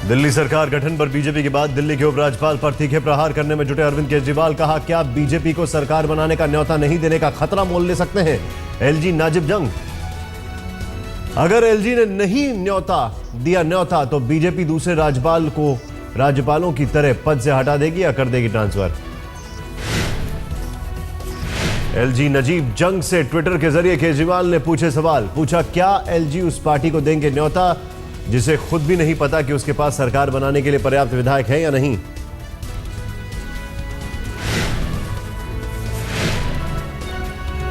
दिल्ली सरकार गठन पर बीजेपी के बाद दिल्ली के उपराज्यपाल पर तीखे प्रहार करने में जुटे अरविंद केजरीवाल। कहा, क्या बीजेपी को सरकार बनाने का न्योता नहीं देने का खतरा मोल ले सकते हैं एलजी नाजिब जंग। अगर एलजी ने नहीं न्योता तो बीजेपी दूसरे राज्यपालों की तरह पद से हटा देगी या कर देगी ट्रांसफर। एलजी नजीब जंग से ट्विटर के जरिए केजरीवाल ने पूछे सवाल। पूछा, क्या एलजी उस पार्टी को देंगे न्योता जिसे खुद भी नहीं पता कि उसके पास सरकार बनाने के लिए पर्याप्त विधायक है या नहीं।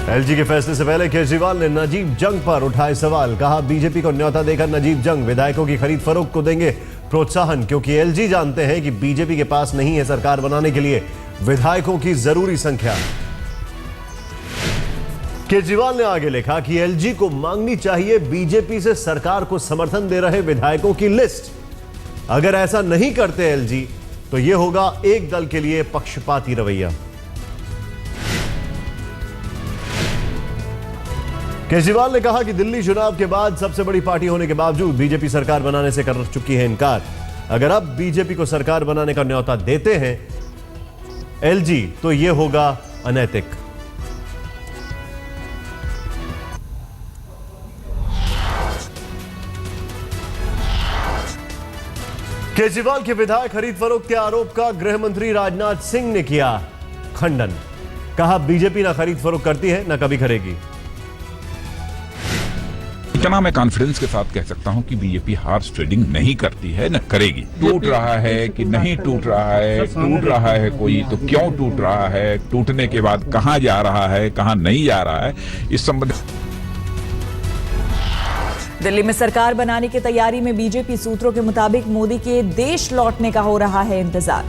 एलजी के फैसले से पहले केजरीवाल ने नजीब जंग पर उठाए सवाल। कहा, बीजेपी को न्योता देकर नजीब जंग विधायकों की खरीद फरोख्त को देंगे प्रोत्साहन, क्योंकि एलजी जानते हैं कि बीजेपी के पास नहीं है सरकार बनाने के लिए विधायकों की जरूरी संख्या। केजरीवाल ने आगे लिखा कि एलजी को मांगनी चाहिए बीजेपी से सरकार को समर्थन दे रहे विधायकों की लिस्ट। अगर ऐसा नहीं करते एलजी तो यह होगा एक दल के लिए पक्षपाती रवैया। केजरीवाल ने कहा कि दिल्ली चुनाव के बाद सबसे बड़ी पार्टी होने के बावजूद बीजेपी सरकार बनाने से कर चुकी है इनकार। अगर अब बीजेपी को सरकार बनाने का न्योता देते हैं एलजी तो यह होगा अनैतिक। केजरीवाल के विधायक खरीद फरोख्त के आरोप का गृह मंत्री राजनाथ सिंह ने किया खंडन। कहा, बीजेपी ना खरीद फरोख्त करती है ना कभी करेगी। इतना मैं कॉन्फिडेंस के साथ कह सकता हूं कि बीजेपी हार्स ट्रेडिंग नहीं करती है न करेगी। टूट रहा है कि नहीं टूट रहा है कोई तो क्यों टूट रहा है, टूटने के बाद कहां जा रहा है कहां नहीं जा रहा है, इस संबंध। दिल्ली में सरकार बनाने की तैयारी में बीजेपी सूत्रों के मुताबिक मोदी के देश लौटने का हो रहा है इंतजार।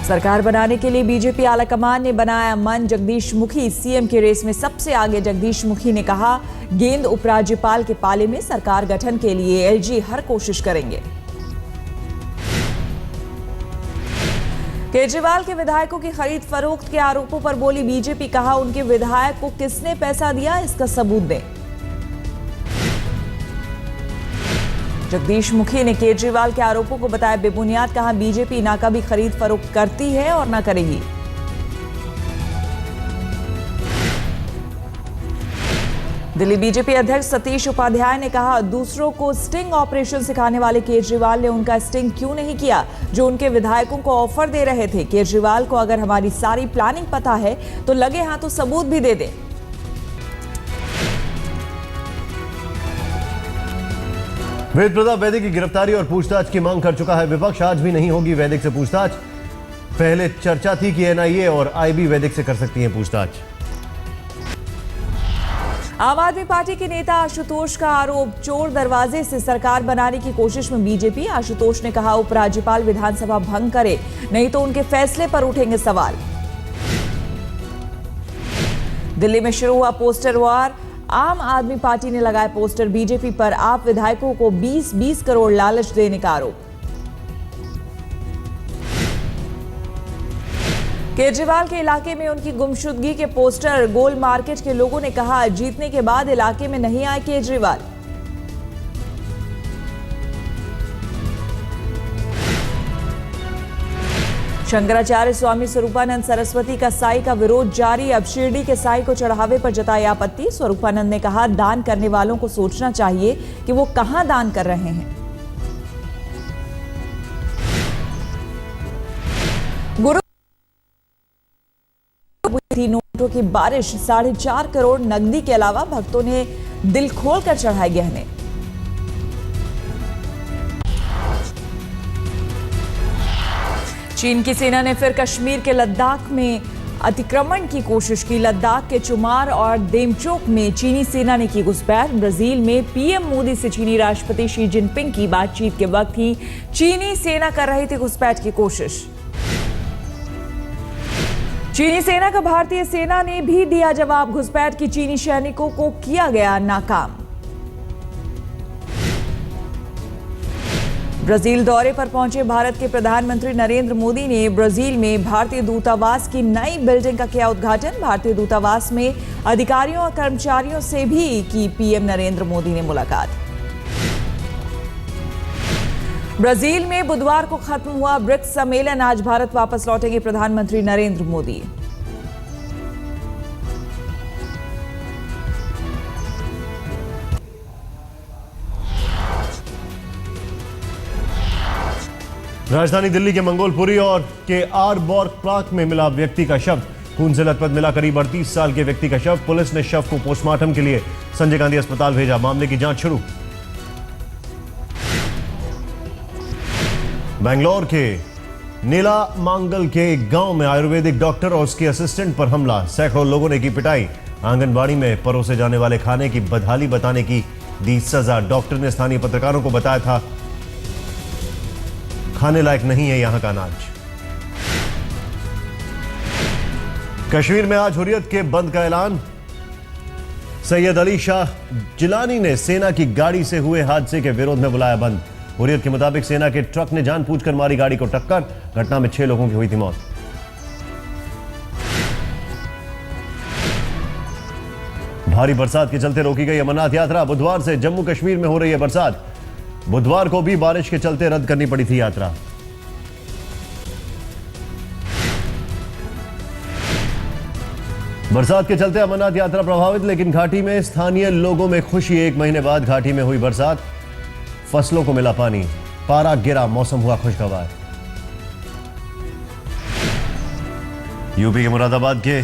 सरकार बनाने के लिए बीजेपी आलाकमान ने बनाया मन। जगदीश मुखी सीएम के रेस में सबसे आगे। जगदीश मुखी ने कहा, गेंद उपराज्यपाल के पाले में, सरकार गठन के लिए एलजी हर कोशिश करेंगे। केजरीवाल के विधायकों की खरीद फरोख्त के आरोपों पर बोली बीजेपी। कहा, उनके विधायक को किसने पैसा दिया इसका सबूत दें। जगदीश मुखी ने केजरीवाल के आरोपों को बताया बेबुनियाद। कहा, बीजेपी ना कभी खरीद फरोख्त करती है और ना करेगी। दिल्ली बीजेपी अध्यक्ष सतीश उपाध्याय ने कहा, दूसरों को स्टिंग ऑपरेशन सिखाने वाले केजरीवाल ने उनका स्टिंग क्यों नहीं किया जो उनके विधायकों को ऑफर दे रहे थे। केजरीवाल को अगर हमारी सारी प्लानिंग पता है तो लगे हाथों सबूत भी दे दें। वेद प्रताप वैदिक की गिरफ्तारी और पूछताछ की मांग कर चुका है विपक्ष। आज भी नहीं होगी वैदिक से पूछताछ। पहले चर्चा थी कि एनआईए और आईबी वैदिक से कर सकती हैं पूछताछ। आम आदमी पार्टी के नेता आशुतोष का आरोप, चोर दरवाजे से सरकार बनाने की कोशिश में बीजेपी। आशुतोष ने कहा, उपराज्यपाल विधानसभा भंग करे नहीं तो उनके फैसले पर उठेंगे सवाल। दिल्ली में शुरू हुआ पोस्टर वार। आम आदमी पार्टी ने लगाए पोस्टर बीजेपी पर। आप विधायकों को 20-20 करोड़ लालच देने का आरोप। केजरीवाल के इलाके में उनकी गुमशुदगी के पोस्टर। गोल मार्केट के लोगों ने कहा, जीतने के बाद इलाके में नहीं आए केजरीवाल। शंकराचार्य स्वामी स्वरूपानंद सरस्वती का साई का विरोध जारी। अब शिरडी के साई को चढ़ावे पर जताई आपत्ति। स्वरूपानंद ने कहा, दान करने वालों को सोचना चाहिए कि वो कहां दान कर रहे हैं। नोटों की बारिश। 4.5 करोड़ नकदी के अलावा भक्तों ने दिल खोलकर चढ़ाए गहने। चीन की सेना ने फिर कश्मीर के लद्दाख में अतिक्रमण की कोशिश की। लद्दाख के चुमार और देमचोक में चीनी सेना ने की घुसपैठ। ब्राजील में पीएम मोदी से चीनी राष्ट्रपति शी जिनपिंग की बातचीत के वक्त ही चीनी सेना कर रही थी घुसपैठ की कोशिश। चीनी सेना का भारतीय सेना ने भी दिया जवाब। घुसपैठ की चीनी सैनिकों को किया गया नाकाम। ब्राजील दौरे पर पहुंचे भारत के प्रधानमंत्री नरेंद्र मोदी ने ब्राजील में भारतीय दूतावास की नई बिल्डिंग का किया उद्घाटन। भारतीय दूतावास में अधिकारियों और कर्मचारियों से भी की पीएम नरेंद्र मोदी ने मुलाकात। ब्राजील में बुधवार को खत्म हुआ ब्रिक्स सम्मेलन, आज भारत वापस लौटेंगे प्रधानमंत्री नरेंद्र मोदी। राजधानी दिल्ली के मंगोलपुरी और के आरबोर पार्क में मिला व्यक्ति का शव, खून से लथपथ मिला करीब 38 साल के व्यक्ति का शव। पुलिस ने शव को पोस्टमार्टम के लिए संजय गांधी अस्पताल भेजा, मामले की जांच शुरू। बेंगलोर के नीला मांगल के गांव में आयुर्वेदिक डॉक्टर और उसके असिस्टेंट पर हमला, सैकड़ों लोगों ने की पिटाई। आंगनबाड़ी में परोसे जाने वाले खाने की बदहाली बताने की दी सजा। डॉक्टर ने स्थानीय पत्रकारों को बताया था खाने लायक नहीं है यहां का अनाज। कश्मीर में आज हुर्रियत के बंद का ऐलान। सैयद अली शाह जिलानी ने सेना की गाड़ी से हुए हादसे के विरोध में बुलाया बंद। हुर्रियत के मुताबिक सेना के ट्रक ने जानबूझकर मारी गाड़ी को टक्कर, घटना में 6 लोगों की हुई थी मौत। भारी बरसात के चलते रोकी गई अमरनाथ यात्रा, बुधवार से जम्मू कश्मीर में हो रही है बरसात। बुधवार को भी बारिश के चलते रद्द करनी पड़ी थी यात्रा। बरसात के चलते अमरनाथ यात्रा प्रभावित, लेकिन घाटी में स्थानीय लोगों में खुशी। 1 महीने बाद घाटी में हुई बरसात, फसलों को मिला पानी, पारा गिरा, मौसम हुआ खुशगवार। यूपी के मुरादाबाद के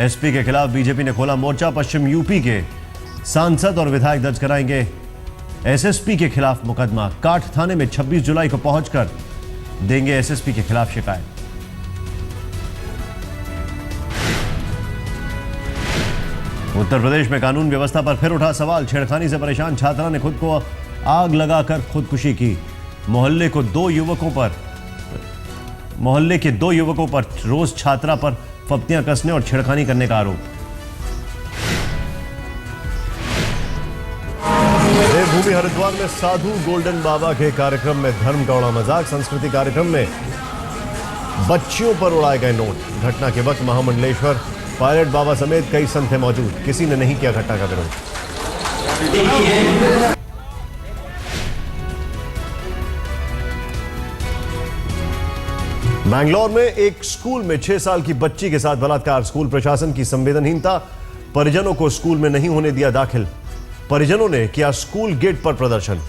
एसपी के खिलाफ बीजेपी ने खोला मोर्चा। पश्चिम यूपी के सांसद और विधायक दर्ज कराएंगे एसएसपी के खिलाफ मुकदमा। काठ थाने में 26 जुलाई को पहुंचकर देंगे एसएसपी के खिलाफ शिकायत। उत्तर प्रदेश में कानून व्यवस्था पर फिर उठा सवाल। छेड़खानी से परेशान छात्रा ने खुद को आग लगाकर खुदकुशी की। मोहल्ले के 2 युवकों पर रोज छात्रा पर फप्तियां कसने और छेड़खानी करने का आरोप। देवभूमि हरिद्वार में साधु गोल्डन बाबा के कार्यक्रम में धर्म का उड़ा मजाक। संस्कृति कार्यक्रम में बच्चियों पर उड़ाए गए नोट। घटना के वक्त महामंडलेश्वर पायलट बाबा समेत कई संत थे मौजूद, किसी ने नहीं किया घटना का विरोध। बैंगलोर में एक स्कूल में 6 साल की बच्ची के साथ बलात्कार। स्कूल प्रशासन की संवेदनहीनता, परिजनों को स्कूल में नहीं होने दिया दाखिल। परिजनों ने किया स्कूल गेट पर प्रदर्शन।